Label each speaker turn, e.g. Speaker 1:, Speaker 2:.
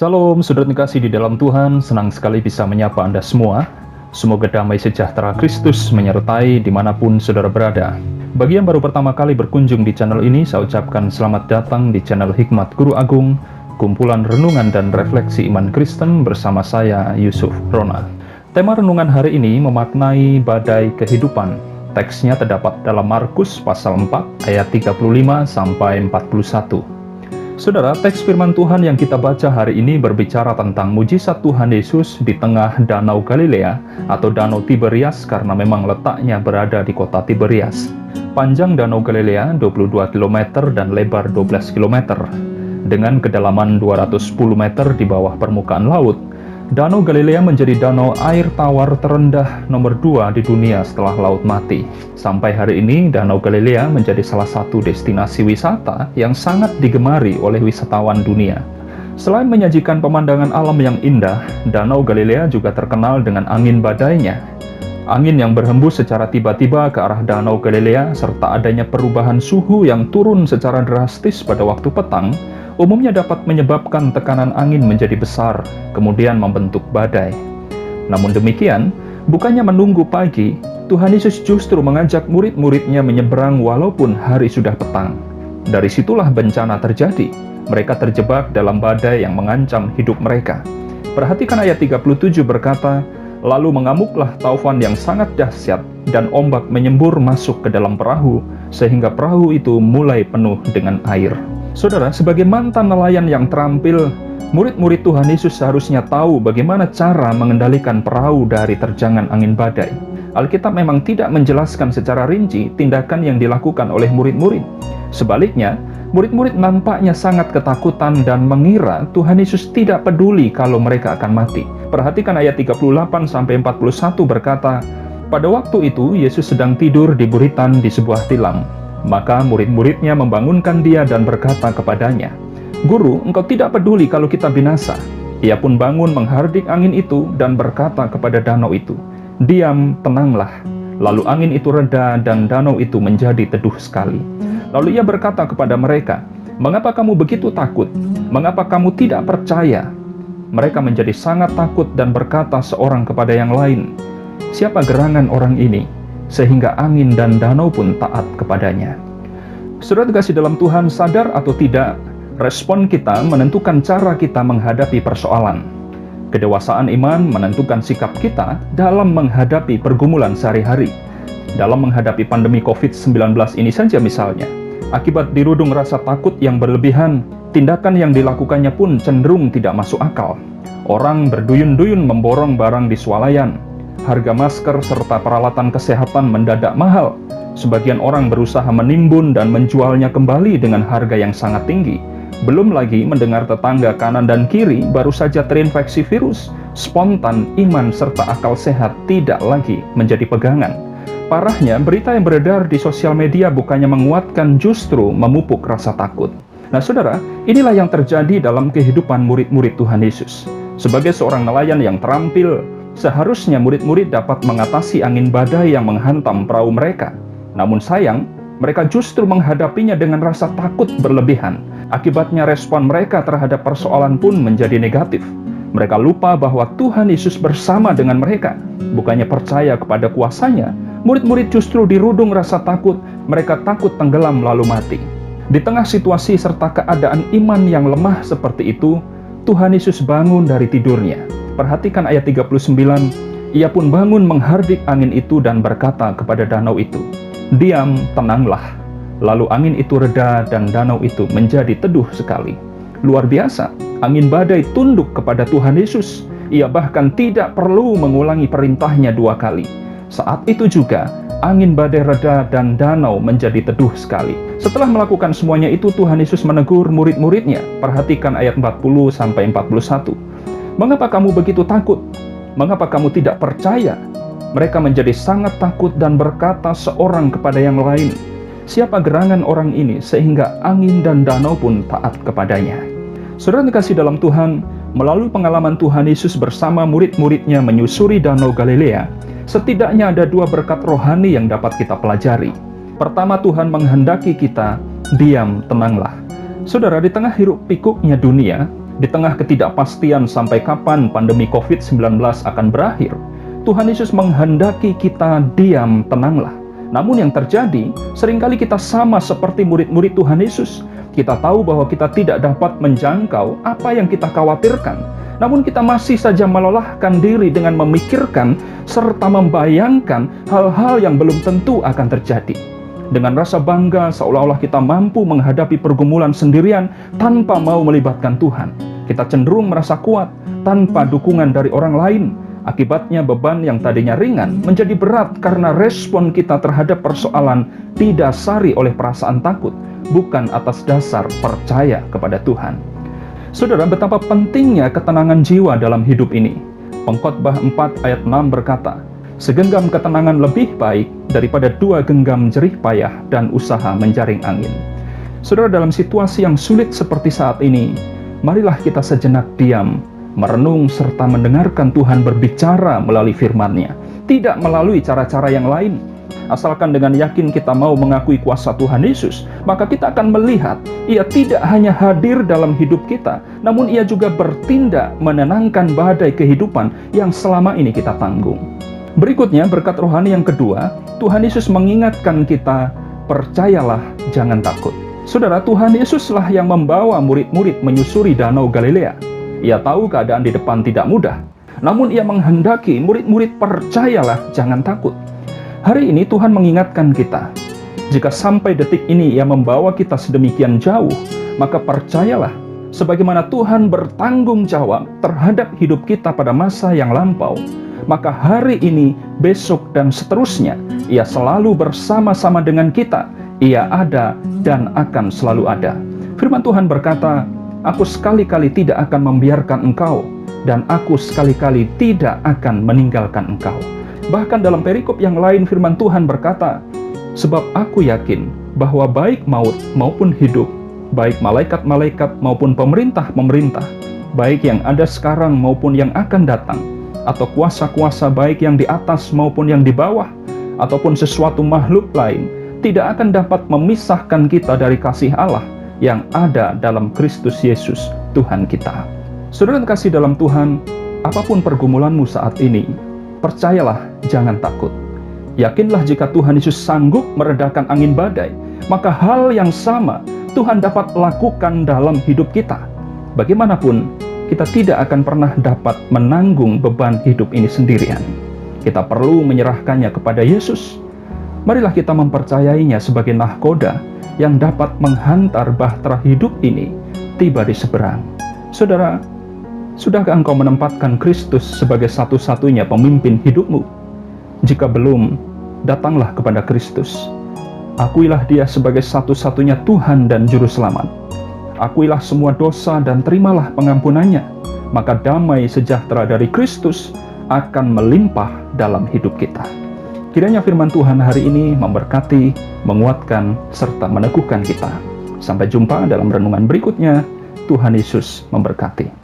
Speaker 1: Salam, saudara terkasih di dalam Tuhan, senang sekali bisa menyapa Anda semua. Semoga damai sejahtera Kristus menyertai dimanapun saudara berada. Bagi yang baru pertama kali berkunjung di channel ini, saya ucapkan selamat datang di channel Hikmat Guru Agung, kumpulan renungan dan refleksi iman Kristen bersama saya, Yusuf Ronald. Tema renungan hari ini memaknai badai kehidupan. Teksnya terdapat dalam Markus pasal 4 ayat 35 sampai 41. Saudara, teks firman Tuhan yang kita baca hari ini berbicara tentang mujizat Tuhan Yesus di tengah Danau Galilea atau Danau Tiberias karena memang letaknya berada di kota Tiberias. Panjang Danau Galilea 22 km dan lebar 12 km. Dengan kedalaman 210 meter di bawah permukaan laut, Danau Galilea menjadi danau air tawar terendah nomor 2 di dunia setelah Laut Mati. Sampai hari ini, Danau Galilea menjadi salah satu destinasi wisata yang sangat digemari oleh wisatawan dunia. Selain menyajikan pemandangan alam yang indah, Danau Galilea juga terkenal dengan angin badainya. Angin yang berhembus secara tiba-tiba ke arah Danau Galilea serta adanya perubahan suhu yang turun secara drastis pada waktu petang umumnya dapat menyebabkan tekanan angin menjadi besar, kemudian membentuk badai. Namun demikian, bukannya menunggu pagi, Tuhan Yesus justru mengajak murid-muridnya menyeberang walaupun hari sudah petang. Dari situlah bencana terjadi. Mereka terjebak dalam badai yang mengancam hidup mereka. Perhatikan ayat 37 berkata, "Lalu mengamuklah taufan yang sangat dahsyat, dan ombak menyembur masuk ke dalam perahu, sehingga perahu itu mulai penuh dengan air." Saudara, sebagai mantan nelayan yang terampil, murid-murid Tuhan Yesus seharusnya tahu bagaimana cara mengendalikan perahu dari terjangan angin badai. Alkitab memang tidak menjelaskan secara rinci tindakan yang dilakukan oleh murid-murid. Sebaliknya, murid-murid nampaknya sangat ketakutan dan mengira Tuhan Yesus tidak peduli kalau mereka akan mati. Perhatikan ayat 38-41 berkata, "Pada waktu itu Yesus sedang tidur di buritan di sebuah tilam. Maka murid-muridnya membangunkan dia dan berkata kepadanya, 'Guru, engkau tidak peduli kalau kita binasa.' Ia pun bangun menghardik angin itu dan berkata kepada danau itu, 'Diam, tenanglah.' Lalu angin itu reda dan danau itu menjadi teduh sekali. Lalu ia berkata kepada mereka, 'Mengapa kamu begitu takut? Mengapa kamu tidak percaya?' Mereka menjadi sangat takut dan berkata seorang kepada yang lain, 'Siapa gerangan orang ini, sehingga angin dan danau pun taat kepadanya?'" Saudara terkasih dalam Tuhan, sadar atau tidak, respon kita menentukan cara kita menghadapi persoalan. Kedewasaan iman menentukan sikap kita dalam menghadapi pergumulan sehari-hari. Dalam menghadapi pandemi COVID-19 ini saja misalnya, akibat dirudung rasa takut yang berlebihan, tindakan yang dilakukannya pun cenderung tidak masuk akal. Orang berduyun-duyun memborong barang di swalayan. Harga masker serta peralatan kesehatan mendadak mahal. Sebagian orang berusaha menimbun dan menjualnya kembali dengan harga yang sangat tinggi. Belum lagi mendengar tetangga kanan dan kiri baru saja terinfeksi virus. Spontan, iman, serta akal sehat tidak lagi menjadi pegangan. Parahnya, berita yang beredar di sosial media bukannya menguatkan, justru memupuk rasa takut. Nah saudara, inilah yang terjadi dalam kehidupan murid-murid Tuhan Yesus. Sebagai seorang nelayan yang terampil, seharusnya murid-murid dapat mengatasi angin badai yang menghantam perahu mereka. Namun sayang, mereka justru menghadapinya dengan rasa takut berlebihan. Akibatnya respon mereka terhadap persoalan pun menjadi negatif. Mereka lupa bahwa Tuhan Yesus bersama dengan mereka. Bukannya percaya kepada kuasanya, murid-murid justru dirudung rasa takut. Mereka takut tenggelam lalu mati. Di tengah situasi serta keadaan iman yang lemah seperti itu, Tuhan Yesus bangun dari tidurnya. Perhatikan ayat 39, ia pun bangun menghardik angin itu dan berkata kepada danau itu, 'Diam, tenanglah.' Lalu angin itu reda dan danau itu menjadi teduh sekali. Luar biasa, angin badai tunduk kepada Tuhan Yesus. Ia bahkan tidak perlu mengulangi perintahnya 2 kali. Saat itu juga, angin badai reda dan danau menjadi teduh sekali. Setelah melakukan semuanya itu, Tuhan Yesus menegur murid-muridnya. Perhatikan ayat 40-41. "Mengapa kamu begitu takut? Mengapa kamu tidak percaya?" Mereka menjadi sangat takut dan berkata seorang kepada yang lain, "Siapa gerangan orang ini sehingga angin dan danau pun taat kepadanya?" Saudara terkasih dalam Tuhan, melalui pengalaman Tuhan Yesus bersama murid-muridnya menyusuri Danau Galilea, setidaknya ada 2 berkat rohani yang dapat kita pelajari. Pertama, Tuhan menghendaki kita diam, tenanglah. Saudara, di tengah hiruk pikuknya dunia, Di tengah ketidakpastian sampai kapan pandemi COVID-19 akan berakhir, Tuhan Yesus menghendaki kita diam, tenanglah. Namun yang terjadi, seringkali kita sama seperti murid-murid Tuhan Yesus. Kita tahu bahwa kita tidak dapat menjangkau apa yang kita khawatirkan. Namun kita masih saja melelahkan diri dengan memikirkan serta membayangkan hal-hal yang belum tentu akan terjadi. Dengan rasa bangga seolah-olah kita mampu menghadapi pergumulan sendirian tanpa mau melibatkan Tuhan. Kita cenderung merasa kuat tanpa dukungan dari orang lain. Akibatnya beban yang tadinya ringan menjadi berat karena respon kita terhadap persoalan didasari oleh perasaan takut, bukan atas dasar percaya kepada Tuhan. Saudara, betapa pentingnya ketenangan jiwa dalam hidup ini. Pengkhotbah 4 ayat 6 berkata, "Segenggam ketenangan lebih baik daripada 2 genggam jerih payah dan usaha menjaring angin." Saudara, dalam situasi yang sulit seperti saat ini, marilah kita sejenak diam, merenung serta mendengarkan Tuhan berbicara melalui firman-Nya, tidak melalui cara-cara yang lain. Asalkan dengan yakin kita mau mengakui kuasa Tuhan Yesus, maka kita akan melihat Ia tidak hanya hadir dalam hidup kita, namun Ia juga bertindak menenangkan badai kehidupan yang selama ini kita tanggung. Berikutnya, berkat rohani yang kedua, Tuhan Yesus mengingatkan kita, percayalah, jangan takut. Saudara, Tuhan Yesuslah yang membawa murid-murid menyusuri Danau Galilea. Ia tahu keadaan di depan tidak mudah, namun Ia menghendaki murid-murid percayalah, jangan takut. Hari ini Tuhan mengingatkan kita, jika sampai detik ini Ia membawa kita sedemikian jauh, maka percayalah, sebagaimana Tuhan bertanggung jawab terhadap hidup kita pada masa yang lampau, maka hari ini, besok, dan seterusnya, Ia selalu bersama-sama dengan kita. Ia ada dan akan selalu ada. Firman Tuhan berkata, "Aku sekali-kali tidak akan membiarkan engkau, dan aku sekali-kali tidak akan meninggalkan engkau." Bahkan dalam perikop yang lain firman Tuhan berkata, "Sebab aku yakin bahwa baik maut maupun hidup, baik malaikat-malaikat maupun pemerintah-pemerintah, baik yang ada sekarang maupun yang akan datang, atau kuasa-kuasa baik yang di atas maupun yang di bawah, ataupun sesuatu makhluk lain, tidak akan dapat memisahkan kita dari kasih Allah yang ada dalam Kristus Yesus, Tuhan kita." Saudara kasih dalam Tuhan, apapun pergumulanmu saat ini, percayalah, jangan takut. Yakinlah jika Tuhan Yesus sanggup meredakan angin badai, maka hal yang sama Tuhan dapat lakukan dalam hidup kita. Bagaimanapun, kita tidak akan pernah dapat menanggung beban hidup ini sendirian. Kita perlu menyerahkannya kepada Yesus. Marilah kita mempercayainya sebagai nahkoda yang dapat menghantar bahtera hidup ini tiba di seberang. Saudara, sudahkah engkau menempatkan Kristus sebagai satu-satunya pemimpin hidupmu? Jika belum, datanglah kepada Kristus. Akuilah Dia sebagai satu-satunya Tuhan dan Juru Selamat. Akuilah semua dosa dan terimalah pengampunannya. Maka damai sejahtera dari Kristus akan melimpah dalam hidup kita. Kiranya firman Tuhan hari ini memberkati, menguatkan, serta meneguhkan kita. Sampai jumpa dalam renungan berikutnya. Tuhan Yesus memberkati.